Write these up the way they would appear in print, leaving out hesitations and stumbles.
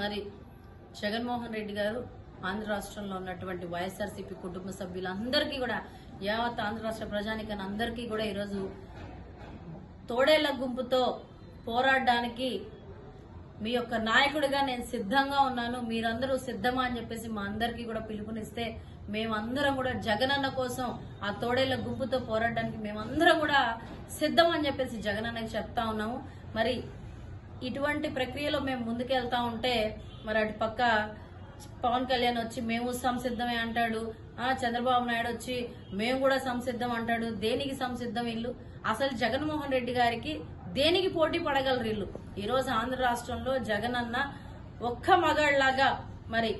మరి జగన్మోహన్ రెడ్డి గారు ఆంధ్ర రాష్ట్రంలో ఉన్నటువంటి వైఎస్ఆర్సీపీ కుటుంబ సభ్యులందరికీ కూడా యావత్ ఆంధ్ర రాష్ట్ర ప్రజానికని అందరికీ కూడా ఈరోజు తోడేళ్ల గుంపుతో పోరాడడానికి మీ యొక్క నాయకుడిగా నేను సిద్ధంగా ఉన్నాను, మీరందరూ సిద్ధమా అని చెప్పేసి మా అందరికీ కూడా పిలుపునిస్తే మేమందరం కూడా జగనన్న కోసం ఆ తోడేళ్ల గుంపుతో పోరాడడానికి మేమందరం కూడా సిద్ధం అని చెప్పేసి జగనన్నకి చెప్తా ఉన్నాము. మరి ఇటువంటి ప్రక్రియలో మేము ముందుకెళ్తా ఉంటే మరి అటు పక్క పవన్ కళ్యాణ్ వచ్చి మేము సంసిద్ధమే అంటాడు, చంద్రబాబు నాయుడు వచ్చి మేము కూడా సంసిద్ధం అంటాడు. దేనికి సంసిద్ధం వీళ్ళు? అసలు జగన్మోహన్ రెడ్డి గారికి దేనికి పోటీ పడగలరు వీళ్ళు? ఈ రోజు ఆంధ్ర రాష్ట్రంలో జగనన్న ఒక్క మగాళ్లాగా మరి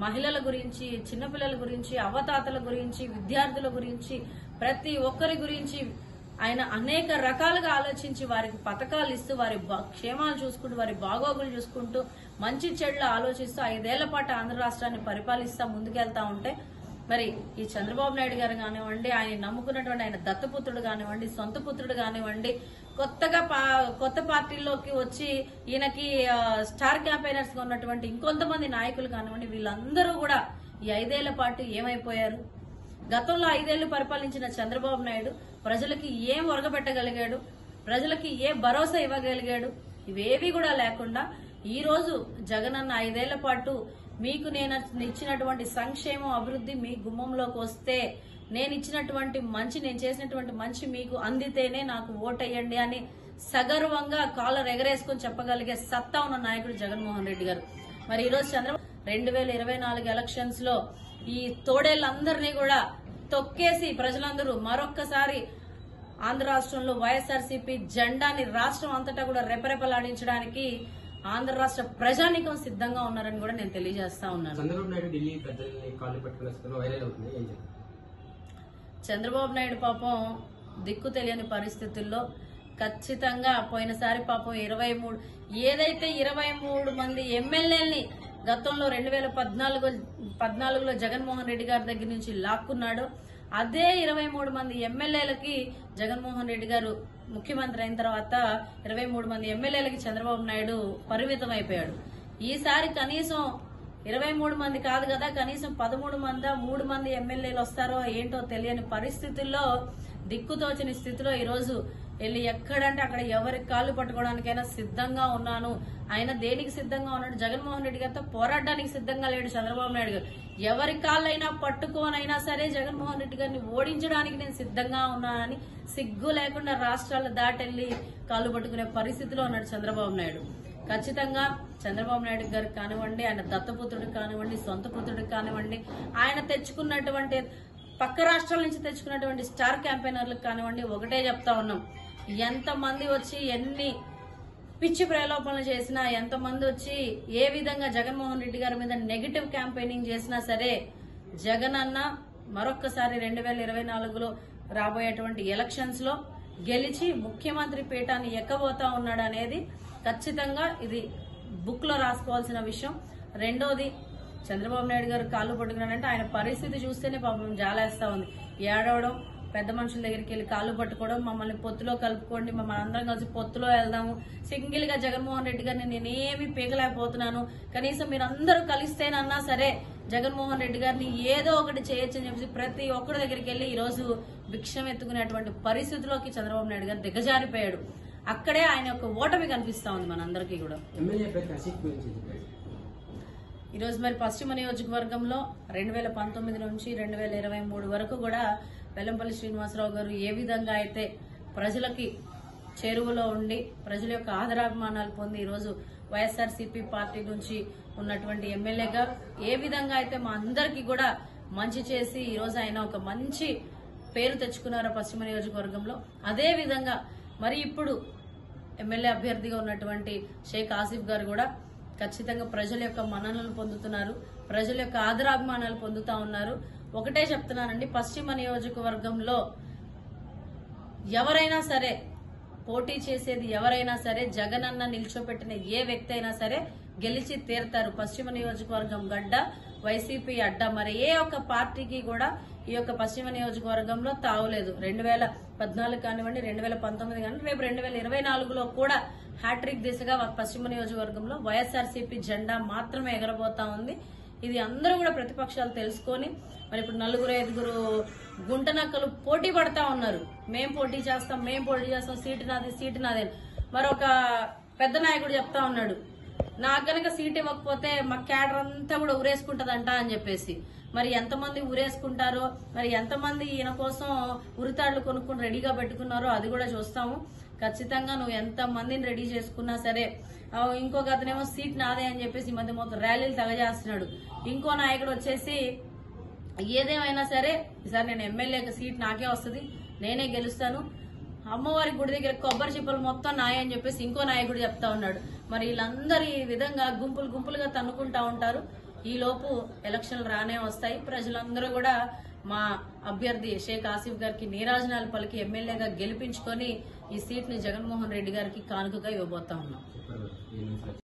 మహిళల గురించి, చిన్నపిల్లల గురించి, అవతాతల గురించి, విద్యార్థుల గురించి, ప్రతి ఒక్కరి గురించి ఆయన అనేక రకాలుగా ఆలోచించి వారికి పథకాలు ఇస్తూ వారి క్షేమాలు చూసుకుంటూ వారి బాగోగులు చూసుకుంటూ మంచి చెడులు ఆలోచిస్తూ 5 ఏళ్ల పాటు ఆంధ్ర రాష్ట్రాన్ని పరిపాలిస్తా ముందుకెళ్తా ఉంటే మరి ఈ చంద్రబాబు నాయుడు గారు కానివ్వండి, ఆయన నమ్ముకున్నటువంటి ఆయన దత్తపుత్రుడు కానివ్వండి, సొంత పుత్రుడు కానివ్వండి, కొత్త పార్టీలోకి వచ్చి ఈయనకి స్టార్ క్యాంపెయినర్స్ గా ఉన్నటువంటి ఇంకొంతమంది నాయకులు కానివ్వండి, వీళ్ళందరూ కూడా ఈ 5 ఏళ్ల పాటు ఏమైపోయారు? గతంలో 5 ఏళ్లు పరిపాలించిన చంద్రబాబు నాయుడు ప్రజలకి ఏం ఒరగబెట్టగలిగాడు? ప్రజలకి ఏ భరోసా ఇవ్వగలిగాడు? ఇవేవి కూడా లేకుండా ఈ రోజు జగనన్న 5 ఏళ్ల పాటు మీకు నేను ఇచ్చినటువంటి సంక్షేమం, అభివృద్ధి మీ గుమ్మంలోకి వస్తే నేను ఇచ్చినటువంటి మంచి, నేను చేసినటువంటి మంచి మీకు అందితేనే నాకు ఓటేయండి అని సగర్వంగా కాలర్ ఎగరేసుకుని చెప్పగలిగే సత్తా ఉన్న నాయకుడు జగన్మోహన్ రెడ్డి గారు. మరి ఈ రోజు చంద్రబాబు 2024 ఎలక్షన్స్ లో ఈ తోడేళ్లందరినీ కూడా తొక్కేసి ప్రజలందరూ మరొక్కసారి ఆంధ్ర రాష్ట్రంలో వైఎస్ఆర్సీపీ జెండాని రాష్ట్రం అంతటా కూడా రెపరెపలాడించడానికి ఆంధ్ర రాష్ట్ర ప్రజానికం సిద్ధంగా ఉన్నారని కూడా నేను తెలియజేస్తా ఉన్నాను. చంద్రబాబు నాయుడు పాపం దిక్కు తెలియని పరిస్థితుల్లో ఖచ్చితంగా పోయినసారి పాపం 23 మంది ఎమ్మెల్యేలని గతంలో 2014లో జగన్మోహన్ రెడ్డి గారి దగ్గర నుంచి లాక్కున్నాడు. అదే 23 మంది ఎమ్మెల్యేలకి జగన్మోహన్ రెడ్డి గారు ముఖ్యమంత్రి అయిన తర్వాత 23 మంది ఎమ్మెల్యేలకి చంద్రబాబు నాయుడు పరిమితం అయిపోయాడు. ఈసారి కనీసం 23 మంది కాదు కదా, కనీసం 3 మంది ఎమ్మెల్యేలు వస్తారో ఏంటో తెలియని పరిస్థితుల్లో దిక్కుతోచని స్థితిలో ఈరోజు వెళ్ళి ఎక్కడంటే అక్కడ ఎవరి కాళ్ళు పట్టుకోవడానికైనా సిద్ధంగా ఉన్నాను. ఆయన దేనికి సిద్ధంగా ఉన్నాడు? జగన్మోహన్ రెడ్డి గారితో పోరాడడానికి సిద్ధంగా లేడు చంద్రబాబు నాయుడు గారు. ఎవరి కాళ్ళైనా పట్టుకోనైనా సరే జగన్మోహన్ రెడ్డి గారిని ఓడించడానికి నేను సిద్ధంగా ఉన్నానని సిగ్గు లేకుండా రాష్ట్రాల దాటెళ్లి కాళ్ళు పట్టుకునే పరిస్థితిలో ఉన్నాడు చంద్రబాబు నాయుడు. ఖచ్చితంగా చంద్రబాబు నాయుడు గారికి కానివ్వండి, ఆయన దత్తపుత్రుడికి కానివ్వండి, సొంత పుత్రుడికి కానివ్వండి, ఆయన తెచ్చుకున్నటువంటి పక్క రాష్ట్రాల నుంచి తెచ్చుకున్నటువంటి స్టార్ క్యాంపెయినర్లకు కానివ్వండి, ఒకటే చెప్తా ఉన్నాం, ఎంతమంది వచ్చి ఎన్ని పిచ్చి ప్రలోభనలు చేసినా, ఎంతమంది వచ్చి ఏ విధంగా జగన్మోహన్ రెడ్డి గారి మీద నెగటివ్ క్యాంపెయినింగ్ చేసినా సరే జగనన్న మరొక్కసారి 2024లో రాబోయేటువంటి ఎలక్షన్స్ లో గెలిచి ముఖ్యమంత్రి పీఠాన్ని ఎక్కబోతా ఉన్నాడు అనేది ఖచ్చితంగా ఇది బుక్ లో రాసుకోవాల్సిన విషయం. రెండోది, చంద్రబాబు నాయుడు గారు కాళ్ళు పట్టుకున్నాడంటే ఆయన పరిస్థితి చూస్తేనే పాపం జాలేస్తా ఉంది. ఏడవడం, పెద్ద మనుషుల దగ్గరికి వెళ్లి కాళ్ళు పట్టుకోవడం, మమ్మల్ని పొత్తులో కలుపుకోండి, మమ్మల్ని అందరం కలిసి పొత్తులో వెళ్దాము, సింగిల్ గా జగన్మోహన్ రెడ్డి గారిని నేనేమి పీకలేకపోతున్నాను, కనీసం మీరందరూ కలిస్తేనన్నా సరే జగన్మోహన్ రెడ్డి గారిని ఏదో ఒకటి చేయొచ్చని చెప్పేసి ప్రతి ఒక్కరి దగ్గరికి వెళ్లి ఈ రోజు భిక్షం ఎత్తుకునేటువంటి పరిస్థితిలోకి చంద్రబాబు నాయుడు గారు దిగజారిపోయాడు. అక్కడే ఆయన యొక్క ఓటమి కనిపిస్తా ఉంది మనందరికీ కూడా. ఈరోజు మరి పశ్చిమ నియోజకవర్గంలో 2019 నుంచి 2023 వరకు కూడా వెల్లంపల్లి శ్రీనివాసరావు గారు ఏ విధంగా అయితే ప్రజలకి చేరువలో ఉండి ప్రజల యొక్క ఆదరాభిమానాలు పొంది ఈరోజు వైఎస్ఆర్సీపీ పార్టీ నుంచి ఉన్నటువంటి ఎమ్మెల్యేగా ఏ విధంగా అయితే మా అందరికీ కూడా మంచి చేసి ఈరోజు ఆయన ఒక మంచి పేరు తెచ్చుకున్నారో పశ్చిమ నియోజకవర్గంలో, అదే విధంగా మరి ఇప్పుడు ఎమ్మెల్యే అభ్యర్థిగా ఉన్నటువంటి షేక్ ఆసిఫ్ గారు కూడా ఖచ్చితంగా ప్రజల యొక్క మన్ననలు పొందుతున్నారు, ప్రజల యొక్క ఆదరాభిమానాలు పొందుతా ఉన్నారు. ఒకటే చెప్తున్నానండి, పశ్చిమ నియోజకవర్గంలో ఎవరైనా సరే పోటీ చేసేది ఎవరైనా సరే జగనన్న నిల్చోపెట్టిన ఏ వ్యక్తి అయినా సరే గెలిచి తీరుతారు. పశ్చిమ నియోజకవర్గం గడ్డ, వైసీపీ అడ్డ, మరి ఏ ఒక్క పార్టీకి కూడా ఈ యొక్క పశ్చిమ నియోజకవర్గంలో తావులేదు. 2014 కానివ్వండి, 2019 కానివ్వండి, రేపు 2024లో కూడా హ్యాట్రిక్ దిశగా పశ్చిమ నియోజకవర్గంలో వైఎస్ఆర్సీపీ జెండా మాత్రమే ఎగరబోతా ఉంది. ఇది అందరూ కూడా ప్రతిపక్షాలు తెలుసుకొని మరి ఇప్పుడు 4-5 గుంటనక్కలు పోటీ పడతా ఉన్నారు. మేం పోటీ చేస్తాం, సీటు నాది. మరొక పెద్ద నాయకుడు చెప్తా ఉన్నాడు, నాకు గనక సీట్ ఇవ్వకపోతే మా క్యాడర్ అంతా కూడా ఊరేసుకుంటదంట అని చెప్పేసి. మరి ఎంతమంది ఊరేసుకుంటారో, మరి ఎంతమంది ఈయన కోసం ఉరితాళ్లు కొనుక్కుని రెడీగా పెట్టుకున్నారో అది కూడా చూస్తాము. ఖచ్చితంగా నువ్వు ఎంత మందిని రెడీ చేసుకున్నా సరే, ఇంకొక అతనేమో సీట్ నాదే అని చెప్పేసి ఈ మధ్య మొత్తం ర్యాలీలు తగజేస్తున్నాడు. ఇంకో నాయకుడు వచ్చేసి ఏదేమైనా సరే ఈసారి నేను ఎమ్మెల్యేకి సీట్ నాకే వస్తుంది, నేనే గెలుస్తాను, అమ్మవారి గుడి దగ్గర కొబ్బరి చిప్పలు మొత్తం నాయ అని చెప్పేసి ఇంకో నాయకుడు చెప్తా ఉన్నాడు. మరి వీళ్ళందరూ ఈ విధంగా గుంపులుగా తన్నుకుంటా ఉంటారు. ఈ లోపు ఎలక్షన్లు రానే వస్తాయి. ప్రజలందరూ కూడా మా అభ్యర్థి షేక్ ఆసిఫ్ గారికి నీరాజనాలు పలికి ఎమ్మెల్యేగా గెలిపించుకొని ఈ సీట్ ని జగన్మోహన్ రెడ్డి గారికి కానుకగా ఇవ్వబోతా ఉన్నాం.